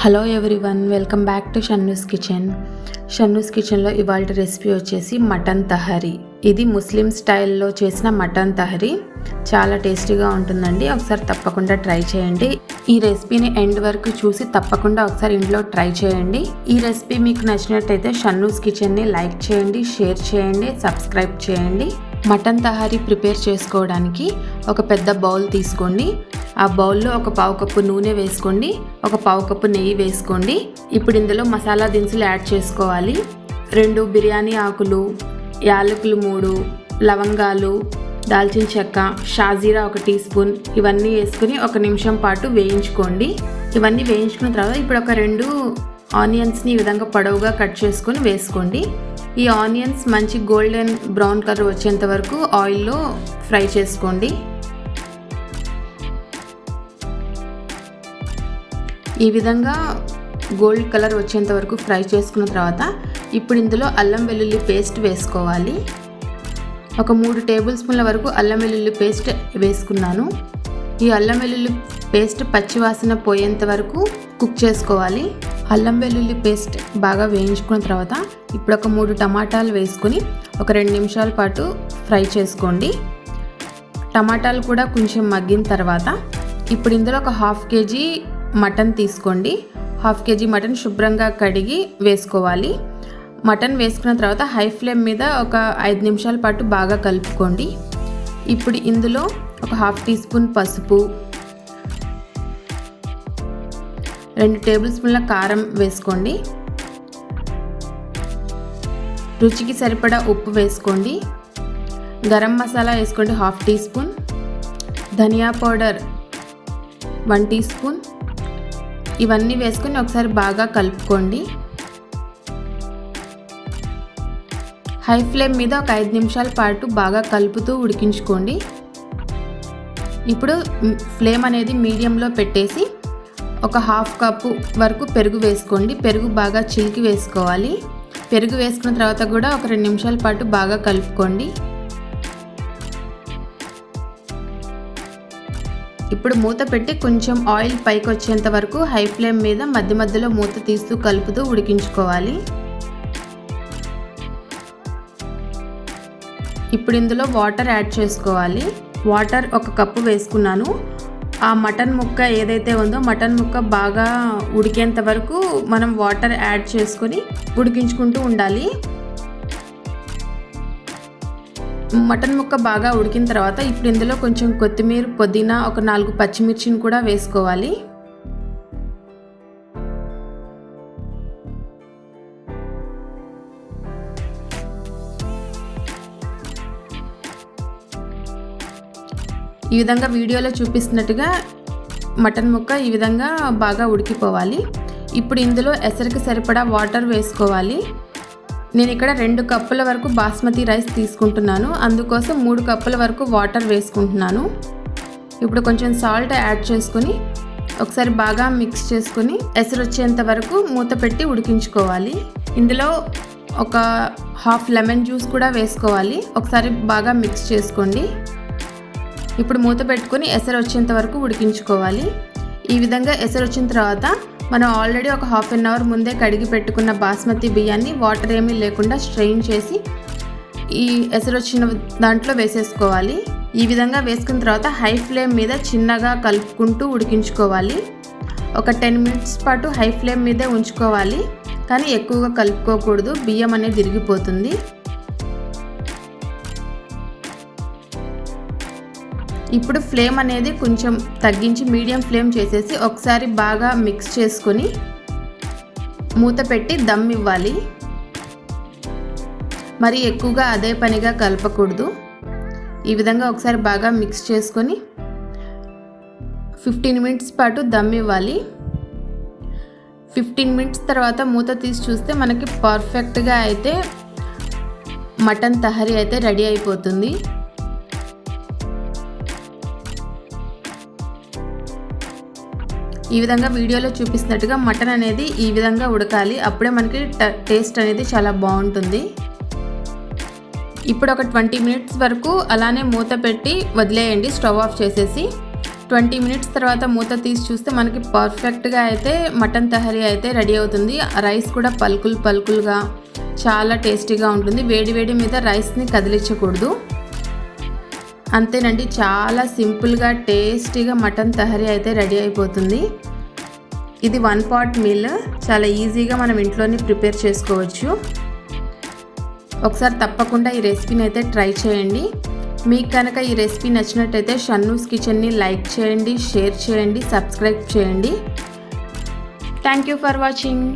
Hello everyone, welcome back to Shannu's kitchen. Shannu's కిచెన్లో ఇవాళ recipe వచ్చేసి మటన్ తహరీ. ఇది ముస్లిం స్టైల్లో చేసిన మటన్ తహరీ. చాలా టేస్టీగా ఉంటుందండి. ఒకసారి తప్పకుండా ట్రై చేయండి. ఈ రెసిపీని ఎండ్ వరకు చూసి తప్పకుండా ఒకసారి ఇంట్లో ట్రై చేయండి. ఈ రెసిపీ మీకు నచ్చినట్టయితే షన్నూస్ కిచెన్ని లైక్ చేయండి, షేర్ చేయండి, సబ్స్క్రైబ్ చేయండి. మటన్ తహరీ ప్రిపేర్ చేసుకోవడానికి ఒక పెద్ద బౌల్ తీసుకోండి. ఆ బౌల్లో ఒక పావు కప్పు నూనె వేసుకోండి, ఒక పావు కప్పు నెయ్యి వేసుకోండి. ఇప్పుడు ఇందులో మసాలా దినుసులు యాడ్ చేసుకోవాలి. 2 బిర్యానీ ఆకులు, యాలకులు 3, లవంగాలు, దాల్చిన చెక్క, షాజీరా 1 టీ స్పూన్, ఇవన్నీ వేసుకుని 1 నిమిషం పాటు వేయించుకోండి. ఇవన్నీ వేయించుకున్న తర్వాత ఇప్పుడు ఒక 2 ఆనియన్స్ని ఈ విధంగా పొడవుగా కట్ చేసుకొని వేసుకోండి. ఈ ఆనియన్స్ మంచి గోల్డెన్ బ్రౌన్ కలర్ వచ్చేంత వరకు ఆయిల్లో ఫ్రై చేసుకోండి. ఈ విధంగా గోల్డ్ కలర్ వచ్చేంత వరకు ఫ్రై చేసుకున్న తర్వాత ఇప్పుడు ఇందులో అల్లం వెల్లుల్లి పేస్ట్ వేసుకోవాలి. ఒక 3 టేబుల్ స్పూన్ల వరకు అల్లం వెల్లుల్లి పేస్ట్ వేసుకున్నాను. ఈ అల్లం వెల్లుల్లి పేస్ట్ పచ్చివాసన పోయేంత వరకు కుక్ చేసుకోవాలి. అల్లం వెల్లుల్లి పేస్ట్ బాగా వేయించుకున్న తర్వాత ఇప్పుడు ఒక 3 టమాటాలు వేసుకొని ఒక 2 నిమిషాల పాటు ఫ్రై చేసుకోండి. టమాటాలు కూడా కొంచెం మగ్గిన తర్వాత ఇప్పుడు ఇందులో ఒక 1/2 కేజీ మటన్ తీసుకోండి. 1/2 కేజీ మటన్ శుభ్రంగా కడిగి వేసుకోవాలి. మటన్ వేసుకున్న తర్వాత హై ఫ్లేమ్ మీద ఒక 5 నిమిషాల పాటు బాగా కలుపుకోండి. ఇప్పుడు ఇందులో ఒక 1/2 టీ స్పూన్ పసుపు, 2 టేబుల్ స్పూన్ల కారం వేసుకోండి. రుచికి సరిపడా ఉప్పు వేసుకోండి. గరం మసాలా వేసుకోండి 1/2 టీ స్పూన్, ధనియా పౌడర్ 1 టీ స్పూన్. ఇవన్నీ వేసుకొని ఒకసారి బాగా కలుపుకోండి. హై ఫ్లేమ్ మీద ఒక 5 నిమిషాల పాటు బాగా కలుపుతూ ఉడికించుకోండి. ఇప్పుడు ఫ్లేమ్ అనేది మీడియంలో పెట్టేసి ఒక 1/2 కప్పు వరకు పెరుగు వేసుకోండి. పెరుగు బాగా చిలికి వేసుకోవాలి. పెరుగు వేసుకున్న తర్వాత కూడా ఒక 2 నిమిషాల పాటు బాగా కలుపుకోండి. ఇప్పుడు మూత పెట్టి కొంచెం ఆయిల్ పైకి వచ్చేంత వరకు హై ఫ్లేమ్ మీద మధ్య మధ్యలో మూత తీస్తూ కలుపుతూ ఉడికించుకోవాలి. ఇప్పుడు ఇందులో వాటర్ యాడ్ చేసుకోవాలి. వాటర్ 1 కప్పు వేసుకున్నాను. ఆ మటన్ ముక్క ఏదైతే ఉందో మటన్ ముక్క బాగా ఉడికేంత వరకు మనం వాటర్ యాడ్ చేసుకొని ఉడికించుకుంటూ ఉండాలి. మటన్ ముక్క బాగా ఉడికిన తర్వాత ఇప్పుడు ఇందులో కొంచెం కొత్తిమీర, పుదీనా, ఒక 4 పచ్చిమిర్చిని కూడా వేసుకోవాలి. ఈ విధంగా వీడియోలో చూపిస్తున్నట్టుగా మటన్ ముక్క ఈ విధంగా బాగా ఉడికిపోవాలి. ఇప్పుడు ఇందులో ఎసరికి సరిపడా వాటర్ వేసుకోవాలి. నేను ఇక్కడ 2 కప్పుల వరకు బాస్మతి రైస్ తీసుకుంటున్నాను. అందుకోసం 3 కప్పుల వరకు వాటర్ వేసుకుంటున్నాను. ఇప్పుడు కొంచెం సాల్ట్ యాడ్ చేసుకొని ఒకసారి బాగా మిక్స్ చేసుకొని ఎసరు వచ్చేంత వరకు మూత పెట్టి ఉడికించుకోవాలి. ఇందులో ఒక 1/2 లెమన్ జ్యూస్ కూడా వేసుకోవాలి. ఒకసారి బాగా మిక్స్ చేసుకోండి. ఇప్పుడు మూత పెట్టుకొని ఎసరు వచ్చేంత వరకు ఉడికించుకోవాలి. ఈ విధంగా ఎసరు వచ్చిన తర్వాత మనం ఆల్రెడీ ఒక 1/2 అవర్ ముందే కడిగి పెట్టుకున్న బాస్మతి బియ్యాన్ని వాటర్ ఏమీ లేకుండా స్ట్రెయిన్ చేసి ఈ ఎసరు వచ్చిన దాంట్లో వేసేసుకోవాలి. ఈ విధంగా వేసుకున్న తర్వాత హై ఫ్లేమ్ మీద చిన్నగా కలుపుకుంటూ ఉడికించుకోవాలి. ఒక 10 మినిట్స్ పాటు హై ఫ్లేమ్ మీదే ఉంచుకోవాలి. కానీ ఎక్కువగా కలుపుకోకూడదు, బియ్యం అనేది విరిగిపోతుంది. ఇప్పుడు ఫ్లేమ్ అనేది కొంచెం తగ్గించి మీడియం ఫ్లేమ్ చేసేసి ఒకసారి బాగా మిక్స్ చేసుకొని మూత పెట్టి దమ్ ఇవ్వాలి. మరి ఎక్కువగా అదే పనిగా కలపకూడదు. ఈ విధంగా ఒకసారి బాగా మిక్స్ చేసుకొని 15 మినిట్స్ పాటు దమ్ ఇవ్వాలి. 15 మినిట్స్ తర్వాత మూత తీసి చూస్తే మనకి పర్ఫెక్ట్గా అయితే మటన్ తహరీ అయితే రెడీ అయిపోతుంది. ఈ విధంగా వీడియోలో చూపిస్తున్నట్టుగా మటన్ అనేది ఈ విధంగా ఉడకాలి. అప్పుడే మనకి టేస్ట్ అనేది చాలా బాగుంటుంది. ఇప్పుడు ఒక 20 మినిట్స్ వరకు అలానే మూత పెట్టి వదిలేయండి స్టవ్ ఆఫ్ చేసేసి. 20 మినిట్స్ తర్వాత మూత తీసి చూస్తే మనకి పర్ఫెక్ట్గా అయితే మటన్ తహరీ అయితే రెడీ అవుతుంది. రైస్ కూడా పలుకులుగా చాలా టేస్టీగా ఉంటుంది. వేడి మీద రైస్ని కదిలించకూడదు. అంతేనండి, చాలా సింపుల్గా టేస్టీగా మటన్ తహరీ అయితే రెడీ అయిపోతుంది. ఇది 1 పాట్ మీల్, చాలా ఈజీగా మనం ఇంట్లోనే ప్రిపేర్ చేసుకోవచ్చు. ఒకసారి తప్పకుండా ఈ రెసిపీని అయితే ట్రై చేయండి. మీకు కనుక ఈ రెసిపీ నచ్చినట్టయితే షన్నూస్ కిచెన్ని లైక్ చేయండి, షేర్ చేయండి, సబ్స్క్రైబ్ చేయండి. Thank you for watching.